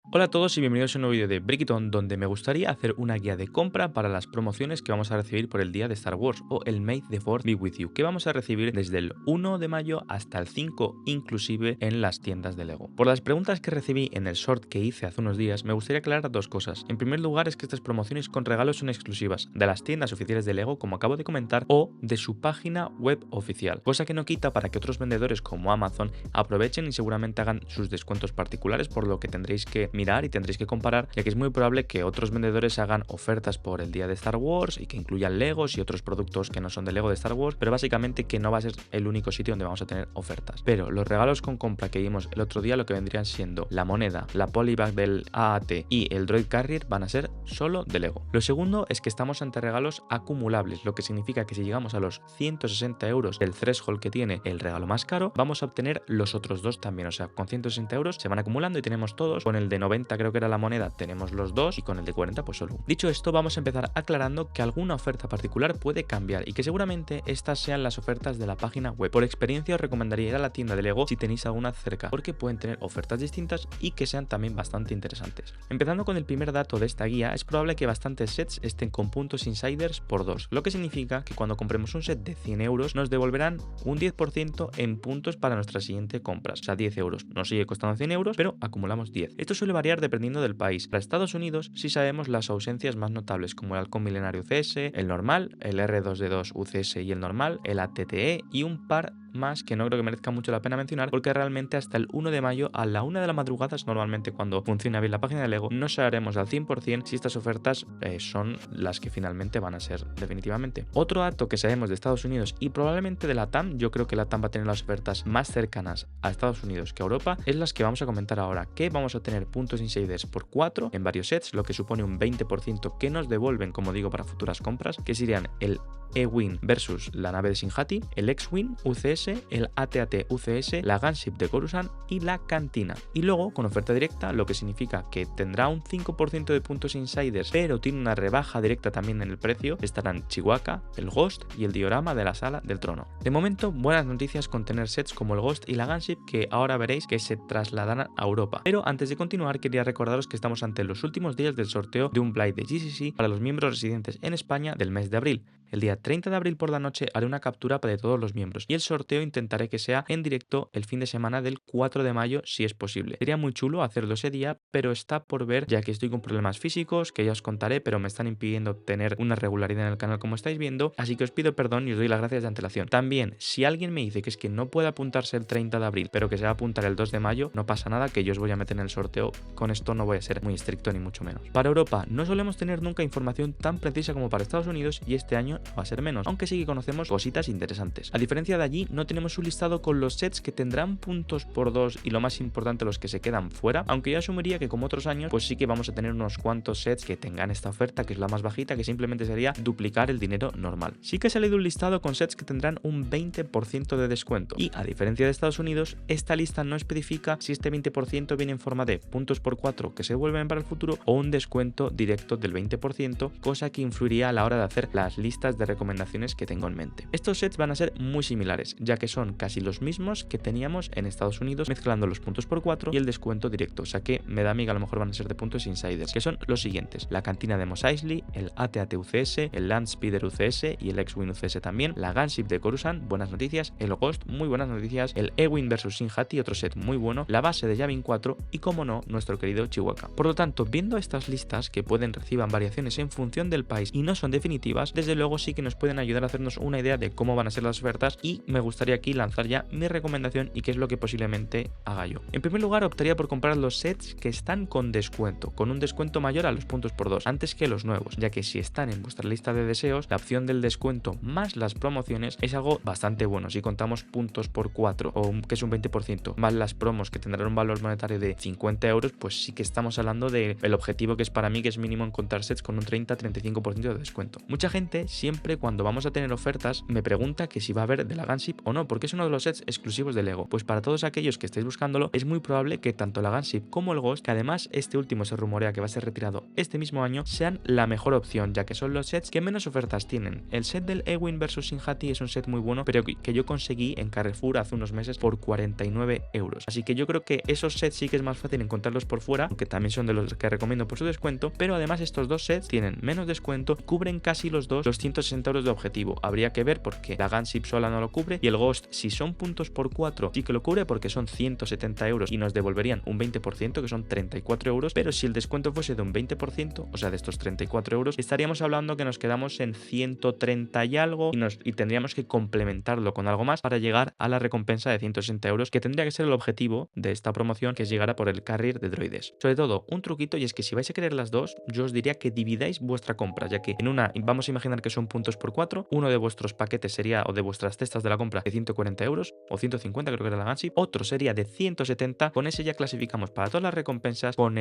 Hola a todos y bienvenidos a un nuevo vídeo de Brickton, donde me gustaría hacer una guía de compra para las promociones que vamos a recibir por el día de Star Wars o el May the Force be with you, que vamos a recibir desde el 1 de mayo hasta el 5 inclusive en las tiendas de Lego. Por las preguntas que recibí en el short que hice hace unos días, me gustaría aclarar dos cosas. En primer lugar es que estas promociones con regalos son exclusivas de las tiendas oficiales de Lego, como acabo de comentar, o de su página web oficial, cosa que no quita para que otros vendedores como Amazon aprovechen y seguramente hagan sus descuentos particulares, por lo que tendréis que mirar y tendréis que comparar, ya que es muy probable que otros vendedores hagan ofertas por el día de Star Wars y que incluyan Legos y otros productos que no son de Lego de Star Wars, pero básicamente que no va a ser el único sitio donde vamos a tener ofertas. Pero los regalos con compra que vimos el otro día, lo que vendrían siendo la moneda, la polybag del AAT y el Droid Carrier, van a ser solo de Lego. Lo segundo es que estamos ante regalos acumulables, lo que significa que si llegamos a los 160 euros del threshold que tiene el regalo más caro, vamos a obtener los otros dos también. O sea, con 160 euros se van acumulando y tenemos todos. Con el de 90 creo que era la moneda, tenemos los dos, y con el de 40 pues solo uno. Dicho esto, vamos a empezar aclarando que alguna oferta particular puede cambiar y que seguramente estas sean las ofertas de la página web. Por experiencia os recomendaría ir a la tienda de Lego si tenéis alguna cerca, porque pueden tener ofertas distintas y que sean también bastante interesantes. Empezando con el primer dato de esta guía, es probable que bastantes sets estén con puntos insiders por 2, lo que significa que cuando compremos un set de 100 euros nos devolverán un 10% en puntos para nuestra siguiente compra. O sea, 10 euros nos sigue costando 100 euros, pero acumulamos 10. Esto suele variar dependiendo del país. Para Estados Unidos sí sabemos las ausencias más notables, como el halcón milenario UCS, el normal, el R2D2 UCS y el normal, el ATTE y un par más que no creo que merezca mucho la pena mencionar, porque realmente hasta el 1 de mayo a la 1 de la madrugada es normalmente cuando funciona bien la página de Lego. No sabremos al 100% si estas ofertas son las que finalmente van a ser definitivamente. Otro dato que sabemos de Estados Unidos y probablemente de la TAM, yo creo que la TAM va a tener las ofertas más cercanas a Estados Unidos que a Europa, es las que vamos a comentar ahora, que vamos a tener puntos insiders por 4 en varios sets, lo que supone un 20% que nos devuelven, como digo, para futuras compras, que serían el E-Wing versus la nave de Sinjati, el X-Wing UCS, el AT-AT UCS, la Gunship de Coruscant y la cantina. Y luego, con oferta directa, lo que significa que tendrá un 5% de puntos insiders, pero tiene una rebaja directa también en el precio, estarán Chewbacca, el Ghost y el diorama de la Sala del Trono. De momento, buenas noticias con tener sets como el Ghost y la Gunship, que ahora veréis que se trasladarán a Europa. Pero antes de continuar, quería recordaros que estamos ante los últimos días del sorteo de un Blade de GCC para los miembros residentes en España del mes de abril. El día 30 de abril por la noche haré una captura de todos los miembros y el sorteo intentaré que sea en directo el fin de semana del 4 de mayo si es posible. Sería muy chulo hacerlo ese día, pero está por ver, ya que estoy con problemas físicos que ya os contaré, pero me están impidiendo tener una regularidad en el canal como estáis viendo, así que os pido perdón y os doy las gracias de antelación. También, si alguien me dice que es que no puede apuntarse el 30 de abril, pero que se va a apuntar el 2 de mayo, no pasa nada, que yo os voy a meter en el sorteo. Con esto no voy a ser muy estricto ni mucho menos. Para Europa no solemos tener nunca información tan precisa como para Estados Unidos y este año va a ser menos, aunque sí que conocemos cositas interesantes. A diferencia de allí, no tenemos un listado con los sets que tendrán puntos por 2 y lo más importante, los que se quedan fuera, aunque yo asumiría que como otros años, pues sí que vamos a tener unos cuantos sets que tengan esta oferta, que es la más bajita, que simplemente sería duplicar el dinero normal. Sí que ha salido un listado con sets que tendrán un 20% de descuento y, a diferencia de Estados Unidos, esta lista no especifica si este 20% viene en forma de puntos por 4 que se vuelven para el futuro o un descuento directo del 20%, cosa que influiría a la hora de hacer las listas de recomendaciones que tengo en mente. Estos sets van a ser muy similares, ya que son casi los mismos que teníamos en Estados Unidos, mezclando los puntos por 4 y el descuento directo, o sea que me da amiga, a lo mejor van a ser de puntos insiders, que son los siguientes: la cantina de Mos Eisley, el AT-AT UCS, el Land Speeder UCS y el X-Wing UCS también, la Gunship de Coruscant, buenas noticias, el Ghost, muy buenas noticias, el E-Wing vs Sinjati, otro set muy bueno, la base de Yavin 4 y, como no, nuestro querido Chewbacca. Por lo tanto, viendo estas listas, que reciban variaciones en función del país y no son definitivas, desde luego sí que nos pueden ayudar a hacernos una idea de cómo van a ser las ofertas, y me gustaría aquí lanzar ya mi recomendación y qué es lo que posiblemente haga yo. En primer lugar, optaría por comprar los sets que están con descuento, con un descuento mayor a los puntos por 2, antes que los nuevos, ya que si están en vuestra lista de deseos, la opción del descuento más las promociones es algo bastante bueno. Si contamos puntos por 4, o que es un 20%, más las promos que tendrán un valor monetario de 50 euros, pues sí que estamos hablando del objetivo que es para mí, que es mínimo encontrar sets con un 30-35% de descuento. Mucha gente siempre gente cuando vamos a tener ofertas me pregunta que si va a haber de la Gunship o no, porque es uno de los sets exclusivos de LEGO. Pues para todos aquellos que estéis buscándolo, es muy probable que tanto la Gunship como el Ghost, que además este último se rumorea que va a ser retirado este mismo año, sean la mejor opción, ya que son los sets que menos ofertas tienen. El set del Ewin vs Sinjati es un set muy bueno, pero que yo conseguí en Carrefour hace unos meses por 49 euros. Así que yo creo que esos sets sí que es más fácil encontrarlos por fuera, aunque también son de los que recomiendo por su descuento, pero además estos dos sets tienen menos descuento, cubren casi los dos los 160 euros de objetivo. Habría que ver porque la Gunship sola no lo cubre y el Ghost, si son puntos por 4, sí que lo cubre porque son 170 euros y nos devolverían un 20%, que son 34 euros, pero si el descuento fuese de un 20%, o sea, de estos 34 euros, estaríamos hablando que nos quedamos en 130 y algo y tendríamos que complementarlo con algo más para llegar a la recompensa de 160 euros, que tendría que ser el objetivo de esta promoción, que es llegar a por el carrier de droides. Sobre todo, un truquito, y es que si vais a querer las dos, yo os diría que dividáis vuestra compra, ya que en una, vamos a imaginar que son puntos por 4, uno de vuestros paquetes sería, o de vuestras cestas de la compra, de 140 euros, o 150, creo que era la Gunship, otro sería de 170, con ese ya clasificamos para todas las recompensas. Con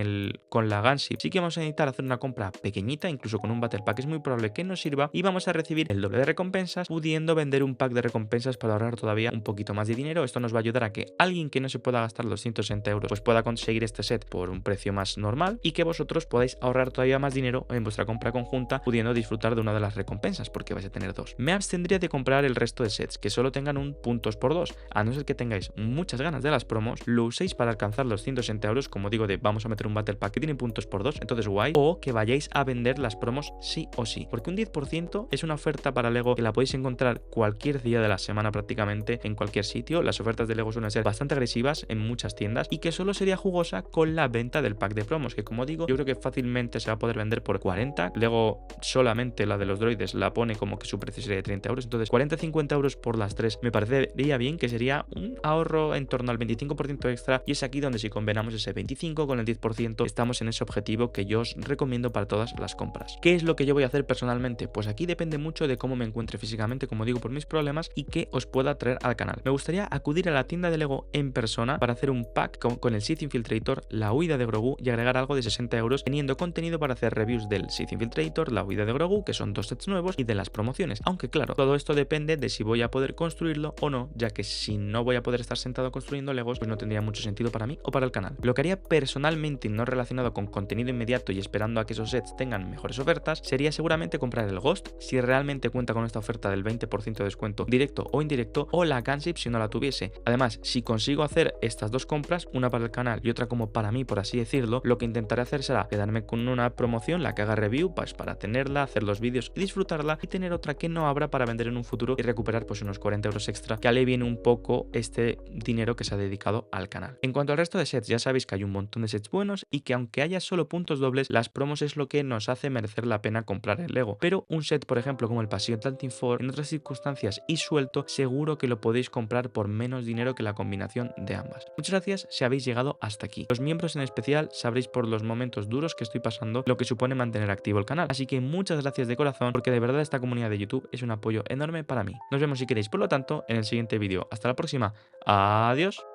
la Gunship sí que vamos a necesitar hacer una compra pequeñita, incluso con un Battle Pack es muy probable que nos sirva, y vamos a recibir el doble de recompensas, pudiendo vender un pack de recompensas para ahorrar todavía un poquito más de dinero. Esto nos va a ayudar a que alguien que no se pueda gastar los 160 euros pues pueda conseguir este set por un precio más normal, y que vosotros podáis ahorrar todavía más dinero en vuestra compra conjunta, pudiendo disfrutar de una de las recompensas, porque vais a tener dos. Me abstendría de comprar el resto de sets que solo tengan un puntos por 2, a no ser que tengáis muchas ganas de las promos, lo uséis para alcanzar los 160 euros, como digo, de vamos a meter un Battle Pack que tiene puntos por 2, entonces guay, o que vayáis a vender las promos sí o sí, porque un 10% es una oferta para LEGO que la podéis encontrar cualquier día de la semana prácticamente en cualquier sitio. Las ofertas de LEGO suelen ser bastante agresivas en muchas tiendas y que solo sería jugosa con la venta del pack de promos, que como digo, yo creo que fácilmente se va a poder vender por 40. LEGO solamente la de los droides la pone como que su precio sería de 30 euros, entonces 40-50 euros por las tres me parecería bien, que sería un ahorro en torno al 25% extra, y es aquí donde si combinamos ese 25 con el 10% estamos en ese objetivo que yo os recomiendo para todas las compras. ¿Qué es lo que yo voy a hacer personalmente? Pues aquí depende mucho de cómo me encuentre físicamente, como digo, por mis problemas, y qué os pueda traer al canal. Me gustaría acudir a la tienda de LEGO en persona para hacer un pack con el Sith Infiltrator, la huida de Grogu, y agregar algo de 60 euros, teniendo contenido para hacer reviews del Sith Infiltrator, la huida de Grogu, que son dos sets nuevos, y de las promociones. Aunque claro, todo esto depende de si voy a poder construirlo o no, ya que si no voy a poder estar sentado construyendo Legos, pues no tendría mucho sentido para mí o para el canal. Lo que haría personalmente, no relacionado con contenido inmediato y esperando a que esos sets tengan mejores ofertas, sería seguramente comprar el Ghost, si realmente cuenta con esta oferta del 20% de descuento directo o indirecto, o la Gunship si no la tuviese. Además, si consigo hacer estas dos compras, una para el canal y otra como para mí, por así decirlo, lo que intentaré hacer será quedarme con una promoción, la que haga review, pues para tenerla, hacer los vídeos y disfrutarla, y tener otra que no habrá para vender en un futuro y recuperar pues unos 40 euros extra, que alivien un poco este dinero que se ha dedicado al canal. En cuanto al resto de sets, ya sabéis que hay un montón de sets buenos y que aunque haya solo puntos dobles, las promos es lo que nos hace merecer la pena comprar el LEGO. Pero un set, por ejemplo, como el Paseo Tantin 4, en otras circunstancias y suelto, seguro que lo podéis comprar por menos dinero que la combinación de ambas. Muchas gracias si habéis llegado hasta aquí. Los miembros en especial sabréis por los momentos duros que estoy pasando lo que supone mantener activo el canal. Así que muchas gracias de corazón, porque de verdad esta comunidad de YouTube es un apoyo enorme para mí. Nos vemos si queréis, por lo tanto, en el siguiente vídeo. Hasta la próxima. Adiós.